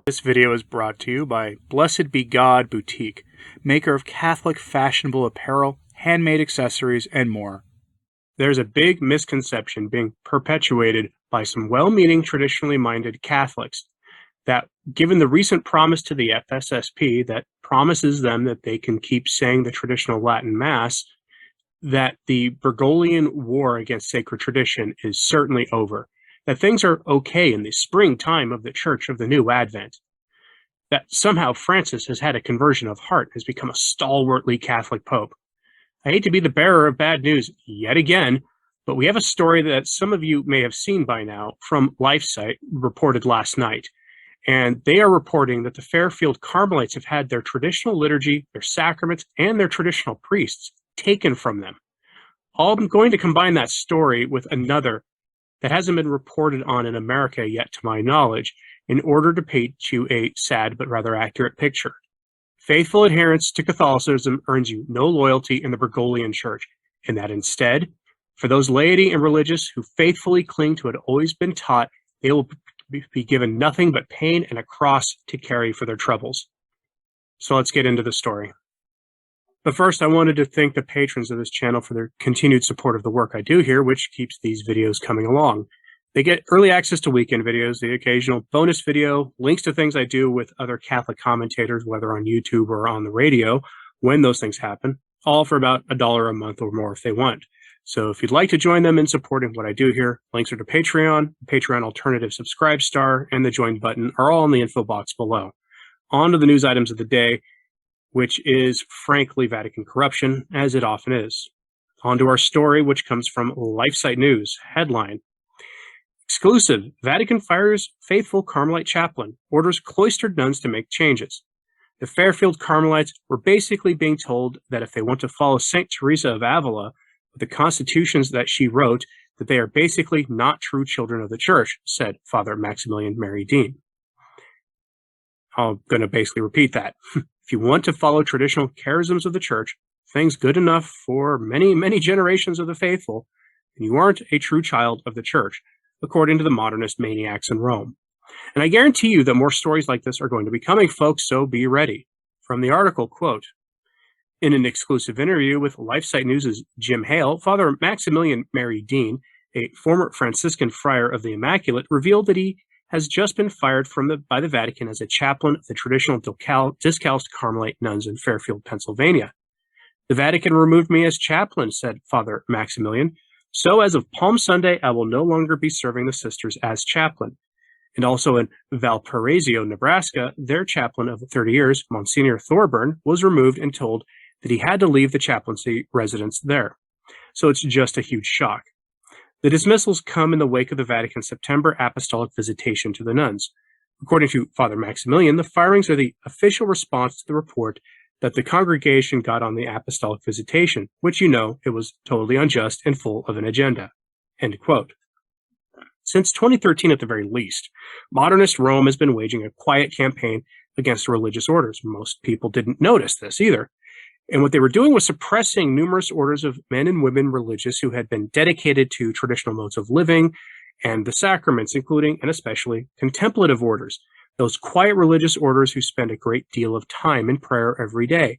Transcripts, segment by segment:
This video is brought to you by Blessed Be God Boutique, maker of Catholic fashionable apparel, handmade accessories, and more. There's a big misconception being perpetuated by some well-meaning, traditionally minded Catholics that, given the recent promise to the FSSP that promises them that they can keep saying the traditional Latin Mass, that the Bergoglian war against sacred tradition is certainly over, that things are okay in the springtime of the Church of the New Advent, that somehow Francis has had a conversion of heart, has become a stalwartly Catholic Pope. I hate to be the bearer of bad news yet again, but we have a story that some of you may have seen by now from LifeSite, reported last night. And they are reporting that the Fairfield Carmelites have had their traditional liturgy, their sacraments, and their traditional priests taken from them. I'm going to combine that story with another that hasn't been reported on in America yet, to my knowledge, in order to paint you a sad but rather accurate picture. Faithful adherence to Catholicism earns you no loyalty in the Bergoglian Church, and that instead, for those laity and religious who faithfully cling to what had always been taught, they will be given nothing but pain and a cross to carry for their troubles. So let's get into the story. But first, I wanted to thank the patrons of this channel for their continued support of the work I do here, which keeps these videos coming along. They get early access to weekend videos, the occasional bonus video, links to things I do with other Catholic commentators, whether on YouTube or on the radio, when those things happen, all for about $1 a month or more if they want. So if you'd like to join them in supporting what I do here, links are to Patreon, Patreon Alternative Subscribe Star, and the Join button are all in the info box below. On to the news items of the day, which is frankly Vatican corruption, as it often is. On to our story, which comes from LifeSite News. Headline: exclusive, Vatican fires faithful Carmelite chaplain, orders cloistered nuns to make changes. The Fairfield Carmelites were basically being told that if they want to follow St. Teresa of Avila, with the constitutions that she wrote, that they are basically not true children of the Church, said Father Maximilian Mary Dean. I'm going to basically repeat that. If you want to follow traditional charisms of the Church, things good enough for many, many generations of the faithful, then you aren't a true child of the Church, according to the modernist maniacs in Rome. And I guarantee you that more stories like this are going to be coming, folks, so be ready. From the article, quote, in an exclusive interview with LifeSite News' Jim Hale, Father Maximilian Mary Dean, a former Franciscan friar of the Immaculate, revealed that he has just been fired by the Vatican as a chaplain of the traditional Discalced Carmelite nuns in Fairfield, Pennsylvania. The Vatican removed me as chaplain, said Father Maximilian. So as of Palm Sunday, I will no longer be serving the sisters as chaplain. And also in Valparaiso, Nebraska, their chaplain of 30 years, Monsignor Thorburn, was removed and told that he had to leave the chaplaincy residence there. So it's just a huge shock. The dismissals come in the wake of the Vatican's September apostolic visitation to the nuns. According to Father Maximilian, the firings are the official response to the report that the congregation got on the apostolic visitation, which it was totally unjust and full of an agenda. End quote. Since 2013 at the very least, modernist Rome has been waging a quiet campaign against religious orders. Most people didn't notice this either. And what they were doing was suppressing numerous orders of men and women religious who had been dedicated to traditional modes of living and the sacraments, including and especially contemplative orders, those quiet religious orders who spend a great deal of time in prayer every day,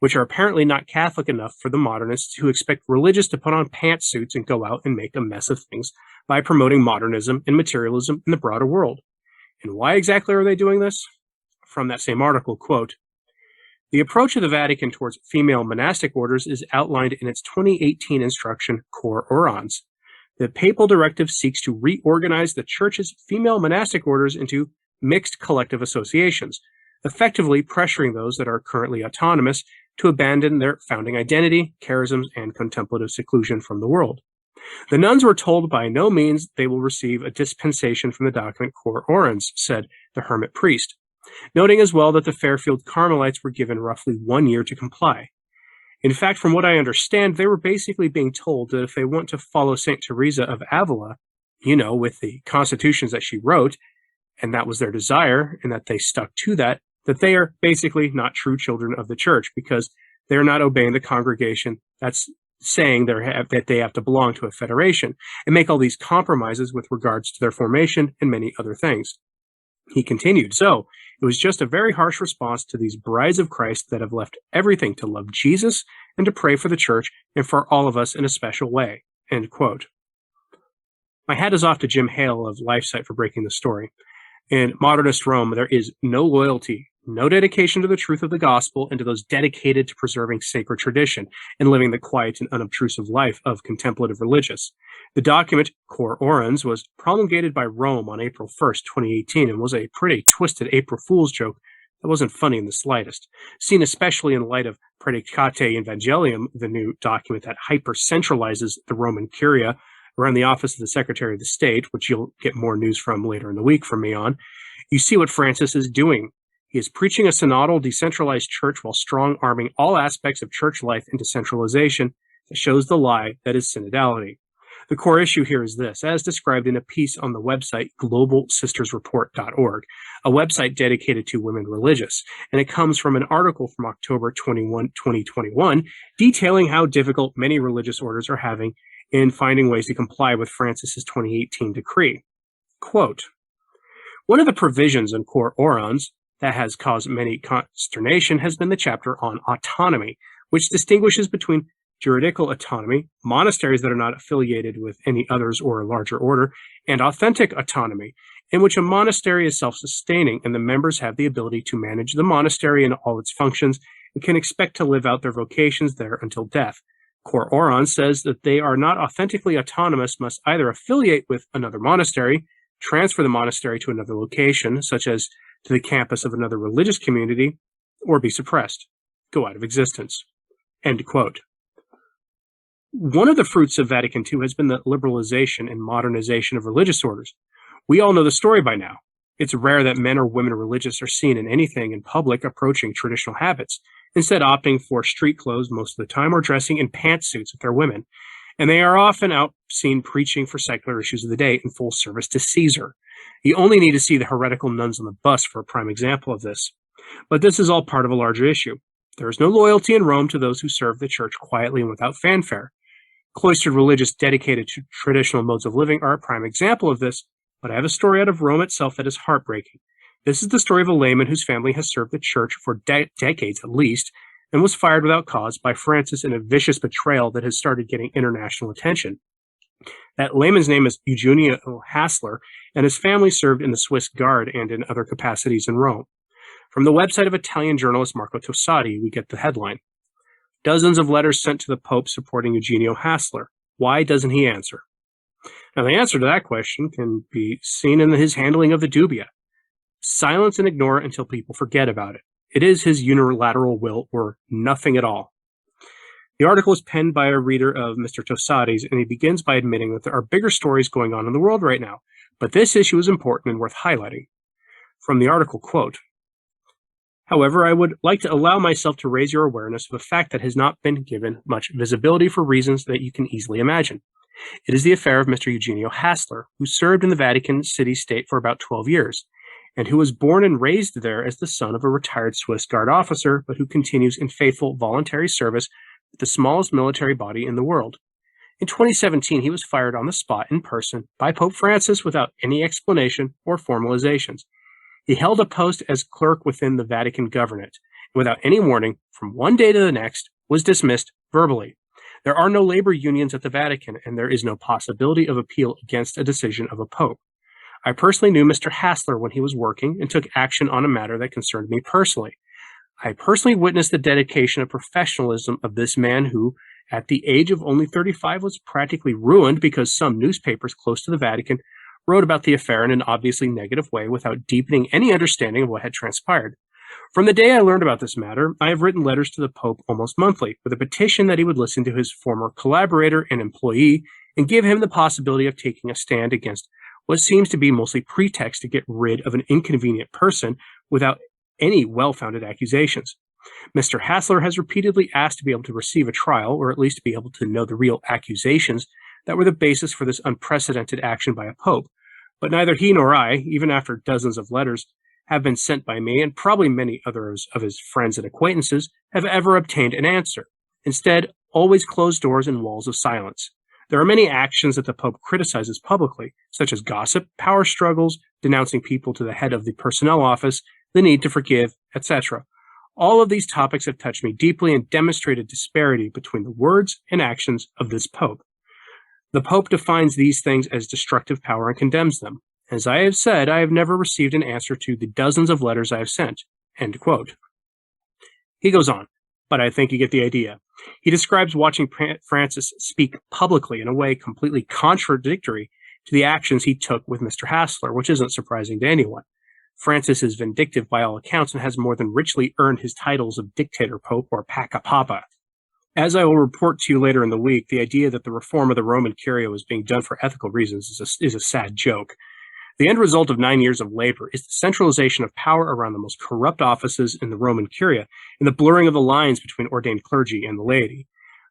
which are apparently not Catholic enough for the modernists who expect religious to put on pantsuits and go out and make a mess of things by promoting modernism and materialism in the broader world. And why exactly are they doing this? From that same article, quote, the approach of the Vatican towards female monastic orders is outlined in its 2018 instruction, Cor Orans. The papal directive seeks to reorganize the Church's female monastic orders into mixed collective associations, effectively pressuring those that are currently autonomous to abandon their founding identity, charisms, and contemplative seclusion from the world. The nuns were told by no means they will receive a dispensation from the document Cor Orans, said the hermit priest, noting as well that the Fairfield Carmelites were given roughly 1 year to comply. In fact, from what I understand, they were basically being told that if they want to follow St. Teresa of Avila, with the constitutions that she wrote, and that was their desire, and that they stuck to that they are basically not true children of the Church because they're not obeying the congregation that's saying that they have to belong to a federation and make all these compromises with regards to their formation and many other things. He continued, "So, it was just a very harsh response to these brides of Christ that have left everything to love Jesus and to pray for the church and for all of us in a special way." End quote. My hat is off to Jim Hale of LifeSite for breaking the story. In modernist Rome, there is no loyalty, no dedication to the truth of the gospel and to those dedicated to preserving sacred tradition and living the quiet and unobtrusive life of contemplative religious. The document, Cor Orans, was promulgated by Rome on April 1st, 2018, and was a pretty twisted April Fool's joke that wasn't funny in the slightest, seen especially in light of Predicate Evangelium, the new document that hyper-centralizes the Roman Curia around the office of the Secretary of the State, which you'll get more news from later in the week from me on. You see what Francis is doing. He is preaching a synodal, decentralized church while strong-arming all aspects of church life into centralization that shows the lie that is synodality. The core issue here is this, as described in a piece on the website globalsistersreport.org, a website dedicated to women religious, and it comes from an article from October 21, 2021, detailing how difficult many religious orders are having in finding ways to comply with Francis's 2018 decree. Quote, "One of the provisions in Cor Orans that has caused many consternation has been the chapter on autonomy, which distinguishes between juridical autonomy, monasteries that are not affiliated with any others or a larger order, and authentic autonomy, in which a monastery is self-sustaining and the members have the ability to manage the monastery and all its functions and can expect to live out their vocations there until death. Cor Orans says that they are not authentically autonomous, must either affiliate with another monastery, transfer the monastery to another location, such as to the campus of another religious community, or be suppressed, go out of existence." End quote. One of the fruits of Vatican II has been the liberalization and modernization of religious orders. We all know the story by now. It's rare that men or women religious are seen in anything in public approaching traditional habits, instead opting for street clothes most of the time or dressing in pantsuits if they're women. And they are often out seen preaching for secular issues of the day in full service to Caesar. You only need to see the heretical nuns on the bus for a prime example of this. But this is all part of a larger issue. There is no loyalty in Rome to those who serve the church quietly and without fanfare. Cloistered religious dedicated to traditional modes of living are a prime example of this, but I have a story out of Rome itself that is heartbreaking. This is the story of a layman whose family has served the church for decades at least, and was fired without cause by Francis in a vicious betrayal that has started getting international attention. That layman's name is Eugenio Hassler, and his family served in the Swiss Guard and in other capacities in Rome. From the website of Italian journalist Marco Tossati, we get the headline. Dozens of letters sent to the Pope supporting Eugenio Hassler. Why doesn't he answer? Now, the answer to that question can be seen in his handling of the dubia. Silence and ignore until people forget about it. It is his unilateral will, or nothing at all. The article is penned by a reader of Mr. Tossati's, and he begins by admitting that there are bigger stories going on in the world right now, but this issue is important and worth highlighting. From the article, quote, "However, I would like to allow myself to raise your awareness of a fact that has not been given much visibility for reasons that you can easily imagine. It is the affair of Mr. Eugenio Hassler, who served in the Vatican City State for about 12 years, and who was born and raised there as the son of a retired Swiss Guard officer, but who continues in faithful voluntary service with the smallest military body in the world. In 2017, he was fired on the spot in person by Pope Francis without any explanation or formalizations. He held a post as clerk within the Vatican government, and without any warning, from one day to the next, was dismissed verbally. There are no labor unions at the Vatican, and there is no possibility of appeal against a decision of a pope. I personally knew Mr. Hassler when he was working and took action on a matter that concerned me personally. I personally witnessed the dedication and professionalism of this man who, at the age of only 35, was practically ruined because some newspapers close to the Vatican wrote about the affair in an obviously negative way without deepening any understanding of what had transpired. From the day I learned about this matter, I have written letters to the Pope almost monthly with a petition that he would listen to his former collaborator and employee and give him the possibility of taking a stand against what seems to be mostly pretext to get rid of an inconvenient person without any well-founded accusations. Mr. Hassler has repeatedly asked to be able to receive a trial, or at least to be able to know the real accusations that were the basis for this unprecedented action by a pope, but neither he nor I, even after dozens of letters have been sent by me and probably many others of his friends and acquaintances, have ever obtained an answer. Instead, always closed doors and walls of silence. There are many actions that the Pope criticizes publicly, such as gossip, power struggles, denouncing people to the head of the personnel office, the need to forgive, etc. All of these topics have touched me deeply and demonstrated disparity between the words and actions of this Pope. The Pope defines these things as destructive power and condemns them. As I have said, I have never received an answer to the dozens of letters I have sent. End quote. He goes on, but I think you get the idea. He describes watching Francis speak publicly in a way completely contradictory to the actions he took with Mr. Hassler, which isn't surprising to anyone. Francis is vindictive by all accounts and has more than richly earned his titles of dictator pope or paca papa. As I will report to you later in the week, the idea that the reform of the Roman Curia was being done for ethical reasons is a sad joke. The end result of 9 years of labor is the centralization of power around the most corrupt offices in the Roman Curia and the blurring of the lines between ordained clergy and the laity.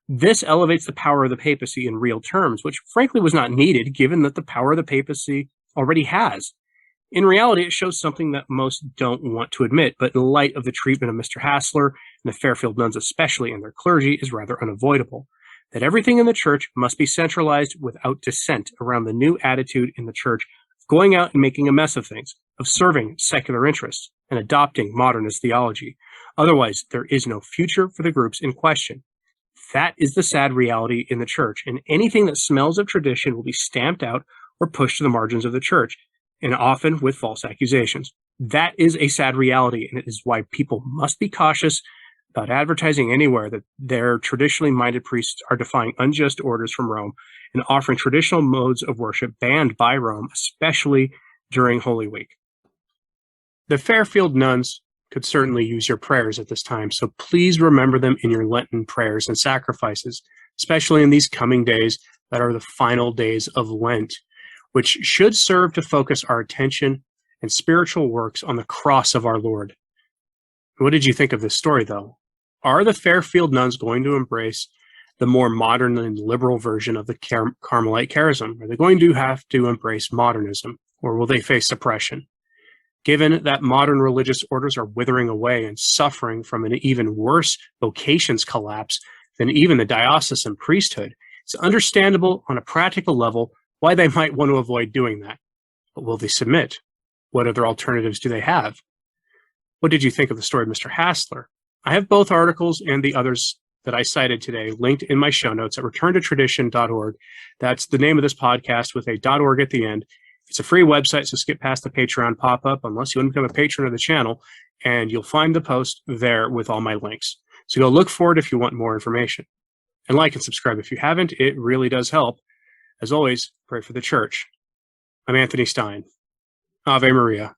This elevates the power of the papacy in real terms, which frankly was not needed given that the power of the papacy already has. In reality, it shows something that most don't want to admit, but in light of the treatment of Mr. Hassler and the Fairfield nuns especially and their clergy is rather unavoidable, that everything in the church must be centralized without dissent around the new attitude in the church of going out and making a mess of things, of serving secular interests, and adopting modernist theology. Otherwise, there is no future for the groups in question. That is the sad reality in the church, and anything that smells of tradition will be stamped out or pushed to the margins of the church, and often with false accusations. That is a sad reality, and it is why people must be cautious about advertising anywhere that their traditionally minded priests are defying unjust orders from Rome and offering traditional modes of worship banned by Rome, especially during Holy Week. The Fairfield nuns could certainly use your prayers at this time, so please remember them in your Lenten prayers and sacrifices, especially in these coming days that are the final days of Lent, which should serve to focus our attention and spiritual works on the cross of our Lord. What did you think of this story, though? Are the Fairfield nuns going to embrace the more modern and liberal version of the Carmelite charism? Are they going to have to embrace modernism, or will they face suppression? Given that modern religious orders are withering away and suffering from an even worse vocations collapse than even the diocesan priesthood, it's understandable on a practical level why they might want to avoid doing that. But will they submit? What other alternatives do they have? What did you think of the story of Mr. Hassler? I have both articles and the others that I cited today linked in my show notes at returntotradition.org. That's the name of this podcast with a .org at the end. It's a free website, so skip past the Patreon pop-up unless you want to become a patron of the channel, and you'll find the post there with all my links. So go look for it if you want more information. And like and subscribe if you haven't. It really does help. As always, pray for the church. I'm Anthony Stein. Ave Maria.